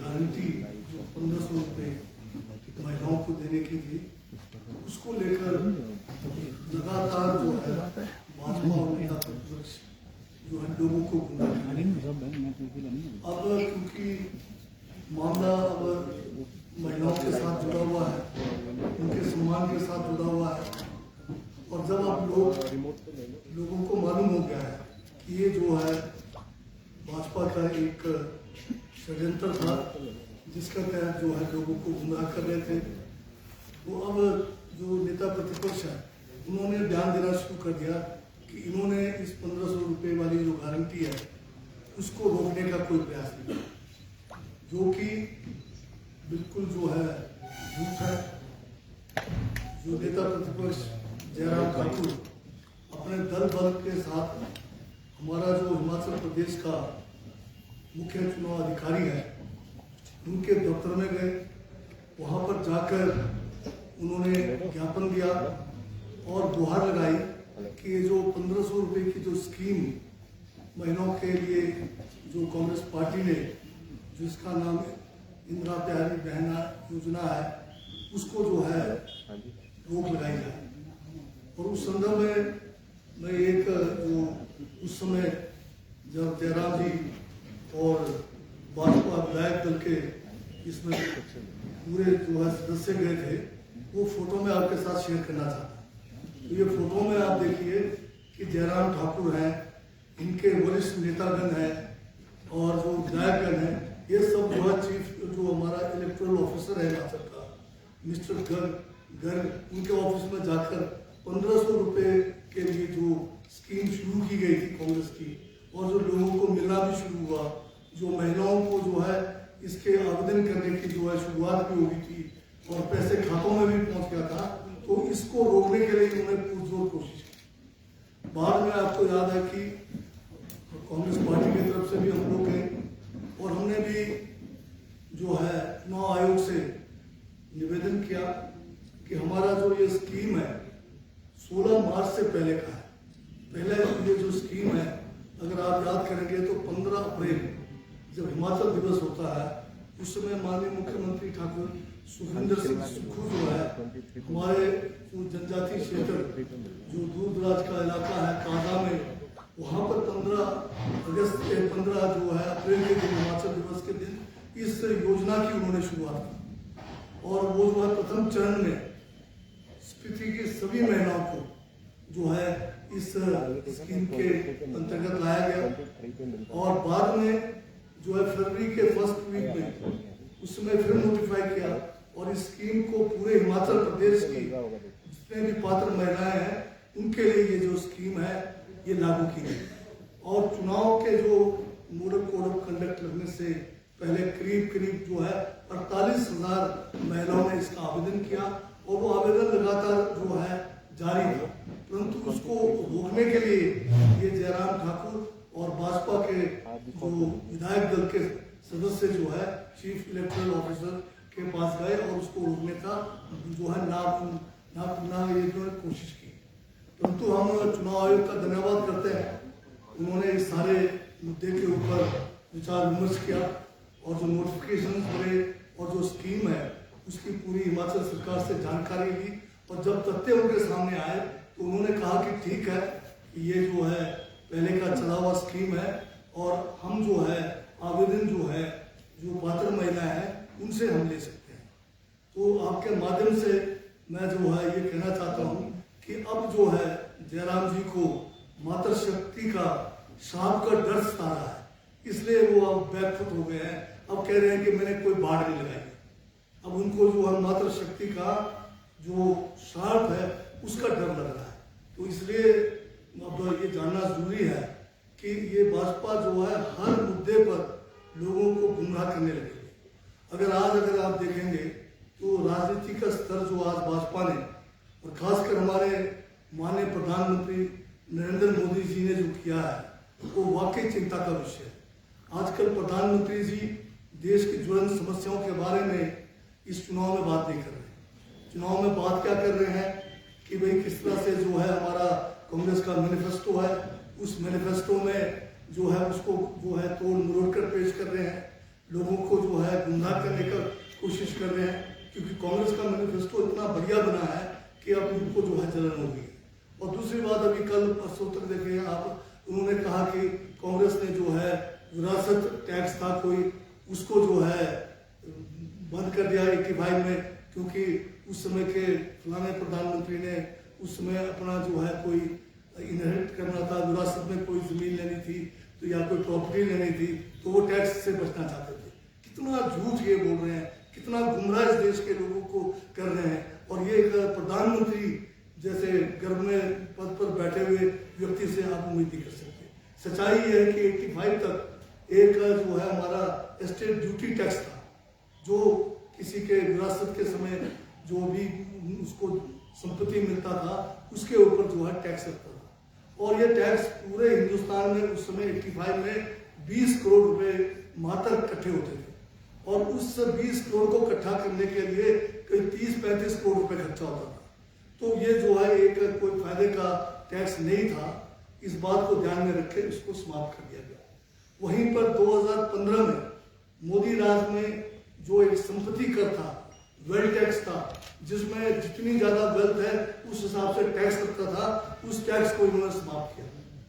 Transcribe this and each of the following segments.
Guarantee जो 1500 रुपये महिलाओं को देने की थी, उसको लेकर लगातार जो है भाजपा और नेता प्रतिपक्ष जो है लोगों को गुमराह कर रहे हैं। अब क्योंकि मामला अब महिलाओं के साथ जुड़ा हुआ है, उनके सम्मान के साथ जुड़ा हुआ है, और जब अब लोगों को मालूम हो गया है कि ये जो है भाजपा का एक षड्यंत्र था जिसका तहत जो है लोगों को गुमराह कर रहे थे, तो अब जो नेता प्रतिपक्ष है उन्होंने ध्यान देना शुरू कर दिया कि इन्होंने इस 1500 रुपये वाली जो गारंटी है उसको रोकने का कोई प्रयास नहीं किया, जो कि बिल्कुल जो है झूठ है। जो नेता प्रतिपक्ष जयराम ठाकुर अपने दल बल के साथ हमारा जो हिमाचल प्रदेश का मुख्य चुनाव अधिकारी है उनके दफ्तर में गए, वहाँ पर जाकर उन्होंने ज्ञापन दिया और गुहार लगाई कि ये जो 1500 रुपये की जो स्कीम महिलाओं के लिए जो कांग्रेस पार्टी ने, जिसका नाम इंदिरा प्यारी बहना योजना है, उसको जो है रोक लगाई जाए। और उस संदर्भ में मैं एक जो उस समय जब जयराम जी और भाजपा विधायक दल के इसमें पूरे जो है सदस्य गए थे, वो फोटो में आपके साथ शेयर करना चाहता हूँ। तो ये फोटो में आप देखिए कि जयराम ठाकुर हैं, इनके वरिष्ठ नेतागण हैं और जो विधायकगण हैं, ये सब जो है चीफ जो हमारा इलेक्टोरल ऑफिसर है हिमाचल का मिस्टर गर्ग, उनके ऑफिस में जाकर 1500 रुपये के लिए जो स्कीम शुरू की गई थी कांग्रेस की, और जो लोगों को मिलना भी शुरू हुआ, जो महिलाओं को जो है इसके आवेदन करने की जो है शुरुआत भी होगी थी और पैसे खातों में भी पहुंच गया था, तो इसको रोकने के लिए उन्होंने पुरजोर कोशिश की। बाद में आपको याद है कि कांग्रेस पार्टी की तरफ से भी हम लोग गए और हमने भी जो है चुनाव आयोग से निवेदन किया कि हमारा जो ये स्कीम है 16 मार्च से पहले का है। पहले ये जो स्कीम है, अगर आप याद करेंगे तो 15 अप्रैल जब हिमाचल दिवस होता है, उस समय माननीय मुख्यमंत्री ठाकुर सुखविंदर सिंह सुक्खू जो है हमारे जनजातीय क्षेत्र जो दूर दराज का इलाका है काजा में, वहाँ पर 15 जो है अप्रैल के दिन, हिमाचल दिवस के दिन, इस योजना की उन्होंने शुरुआत की। और वो जो है प्रथम चरण में स्पीति की सभी महिलाओं को जो है इस स्कीम के अंतर्गत लाया गया, और बाद में जो है फरवरी के फर्स्ट वीक में उसमें फिर नोटिफाई किया, और इस स्कीम को पूरे हिमाचल प्रदेश की जितने भी पात्र महिलाएं हैं उनके लिए ये जो स्कीम है ये लागू की गई। और चुनाव के जो मॉडल कोड ऑफ कंडक्ट लगने से पहले करीब जो है 48,000 महिलाओं ने इसका आवेदन किया, और वो आवेदन लगातार जो है जारी था, परंतु उसको रोकने के लिए ये जयराम ठाकुर और भाजपा के जो विधायक दल के सदस्य जो है चीफ इलेक्टोरल ऑफिसर के पास गए और उसको रोकने का जो है ना ये जो है कोशिश की। परंतु हम चुनाव आयोग का धन्यवाद करते हैं, उन्होंने इस सारे मुद्दे के ऊपर विचार विमर्श किया और जो नोटिफिकेशन बने और जो स्कीम है उसकी पूरी हिमाचल सरकार से जानकारी ली, और जब तथ्य उनके सामने आए तो उन्होंने कहा कि ठीक है, ये जो है पहले का चला हुआ स्कीम है और हम जो है आवेदन जो है जो पात्र महिला है उनसे हम ले सकते हैं। तो आपके माध्यम से मैं जो है ये कहना चाहता हूँ कि अब जो है जयराम जी को मातृशक्ति का सांप का डर सता रहा है, इसलिए वो अब बैकफुट हो गए हैं। अब कह रहे हैं कि मैंने कोई बाढ़ नहीं लगाई, अब उनको जो है मातृशक्ति का जो सांप है उसका डर लग रहा है। तो इसलिए अब ये जानना जरूरी है कि ये भाजपा जो है हर मुद्दे पर लोगों को गुमराह करने लगेगी। अगर आप देखेंगे तो राजनीति का स्तर जो आज भाजपा ने और खासकर हमारे माननीय प्रधानमंत्री नरेंद्र मोदी जी ने जो किया है वो वाकई चिंता का विषय है। आजकल प्रधानमंत्री जी देश की ज्वलंत समस्याओं के बारे में इस चुनाव में बात नहीं कर रहे। चुनाव में बात क्या कर रहे हैं कि भाई किस तरह से जो है हमारा कांग्रेस का मैनिफेस्टो है, उस मैनिफेस्टो में जो है उसको जो है तोड़ मरोड़ कर पेश कर रहे हैं। लोगों को जो है गुमराह करने का कोशिश कर रहे हैं, क्योंकि कांग्रेस का मैनिफेस्टो इतना बढ़िया बना है कि अब उनको जो है जलन होगी। और दूसरी बात, अभी कल परसों तक देखें आप, उन्होंने कहा कि कांग्रेस ने जो है विरासत टैक्स था कोई, उसको जो है बंद कर दिया 85 में, क्योंकि उस समय के फलाने प्रधानमंत्री ने उस समय अपना जो है कोई इनहेरिट करना था, विरासत में कोई जमीन लेनी थी तो या कोई प्रॉपर्टी लेनी थी, तो वो टैक्स से बचना चाहते थे। कितना झूठ ये बोल रहे हैं, कितना गुमराह इस देश के लोगों को कर रहे हैं। और ये एक प्रधानमंत्री जैसे गर्भ में पद पर बैठे हुए व्यक्ति से आप उम्मीद नहीं कर सकते। सच्चाई ये है कि 85 तक एक जो है हमारा एस्टेट ड्यूटी टैक्स था, जो किसी के विरासत के समय जो भी उसको संपत्ति मिलता था उसके ऊपर जो है टैक्स लगता था। और ये टैक्स पूरे हिंदुस्तान में उस समय 85 में 20 करोड़ रुपए मात्र इकट्ठे होते थे, और उस 20 करोड़ को इकट्ठा करने के लिए कोई 30-35 करोड़ रुपए खर्चा होता था। तो ये जो है एक कोई फायदे का टैक्स नहीं था। इस बात को ध्यान में रख के इसको समाप्त कर दिया गया। वहीं पर 2015 में मोदी राज में जो एक संपत्ति कर था, वेल्थ टैक्स था, जिसमें जितनी ज्यादा वेल्थ है उस हिसाब से टैक्स लगता था, उस टैक्स को इन्होंने समाप्त किया।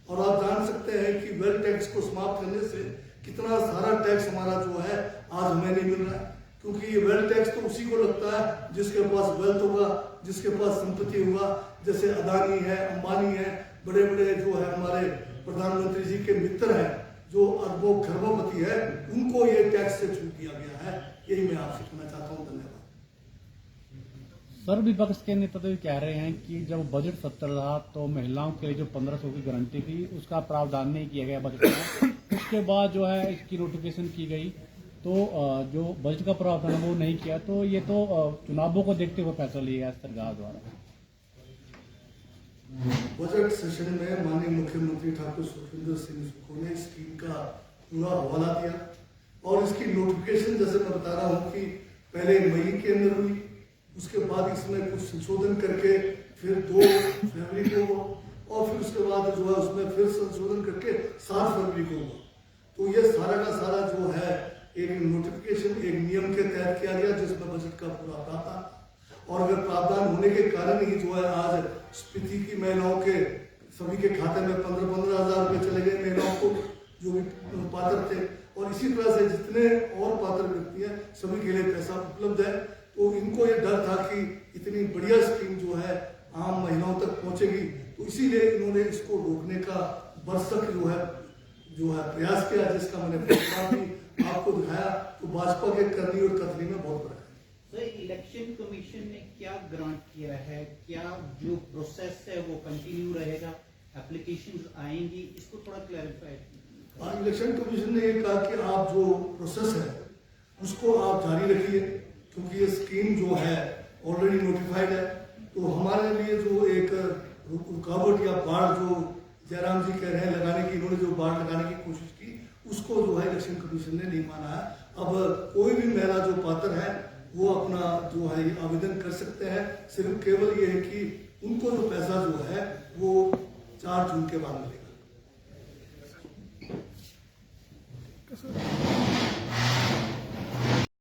और आप जान सकते हैं कि वेल्थ टैक्स को समाप्त करने से कितना सारा टैक्स हमारा जो है आज हमें नहीं मिल रहा है, क्योंकि ये वेल्थ टैक्स तो उसी को लगता है जिसके पास वेल्थ होगा, जिसके पास संपत्ति होगा। जैसे अदानी है, अंबानी है, बड़े बड़े जो है हमारे प्रधानमंत्री जी के मित्र हैं, जो अरबों खरबोपति है, उनको ये टैक्स से छूट दिया गया है। यही मैं आपसे कहना चाहता हूँ। धन्यवाद। सर, विपक्ष के नेता तो ये कह रहे हैं कि जब बजट सत्र रहा तो महिलाओं के लिए जो 1500 की गारंटी थी उसका प्रावधान नहीं किया गया बजट में। उसके बाद जो है इसकी नोटिफिकेशन की गई, तो जो बजट का प्रावधान वो नहीं किया, तो ये तो चुनावों को देखते हुए फैसला लिया गया सरकार द्वारा। बजट सेशन में माननीय मुख्यमंत्री ठाकुर सुखविंदर सिंह सुक्खू ने स्कीम का पूरा हवाला दिया, और इसकी नोटिफिकेशन जैसे मैं बता रहा हूँ कि पहले मई के अंदर हुई, उसके बाद इसमें कुछ संशोधन करके फिर 2 फरवरी को हुआ, और फिर उसके बाद जो है उसमें फिर संशोधन करके 7 फरवरी को हुआ। तो ये सारा का सारा जो है एक नोटिफिकेशन एक नियम के तहत किया गया, जिसमें बजट का पूरा प्रावधान, और अगर प्रावधान होने के कारण ही जो है आज स्पीति की महिलाओं के सभी के खाते में 15-15 हजार रुपये चले गए महिलाओं को जो भी पात्र थे, और इसी तरह से जितने और पात्र व्यक्ति हैं सभी के लिए पैसा उपलब्ध है। तो इनको ये डर था कि इतनी बढ़िया स्कीम जो है आम महिलाओं तक पहुंचेगी, तो इसीलिए इन्होंने इसको रोकने का बरसक जो है प्रयास किया, जिसका मैंने आपको दिखाया। तो भाजपा के करनी और कथनी में बहुत फर्क है। सर, इलेक्शन कमीशन ने क्या ग्रांट किया है? क्या जो प्रोसेस है वो कंटिन्यू रहेगा? एप्लीकेशंस आएंगी? इसको थोड़ा क्लैरिफाई। इलेक्शन कमीशन ने ये कहा कि आप जो प्रोसेस है उसको आप जारी रखिए, क्योंकि ये स्कीम जो है ऑलरेडी नोटिफाइड है। तो हमारे लिए जो एक रुकावट या बाढ़ जो जयराम जी कह रहे हैं लगाने की, इन्होंने जो बाढ़ लगाने की कोशिश की, उसको जो है इलेक्शन कमीशन ने नहीं माना है। अब कोई भी महिला जो पात्र है वो अपना जो है आवेदन कर सकते हैं। सिर्फ केवल ये है कि उनको जो पैसा जो है वो 4 जून के बाद मिलेगा।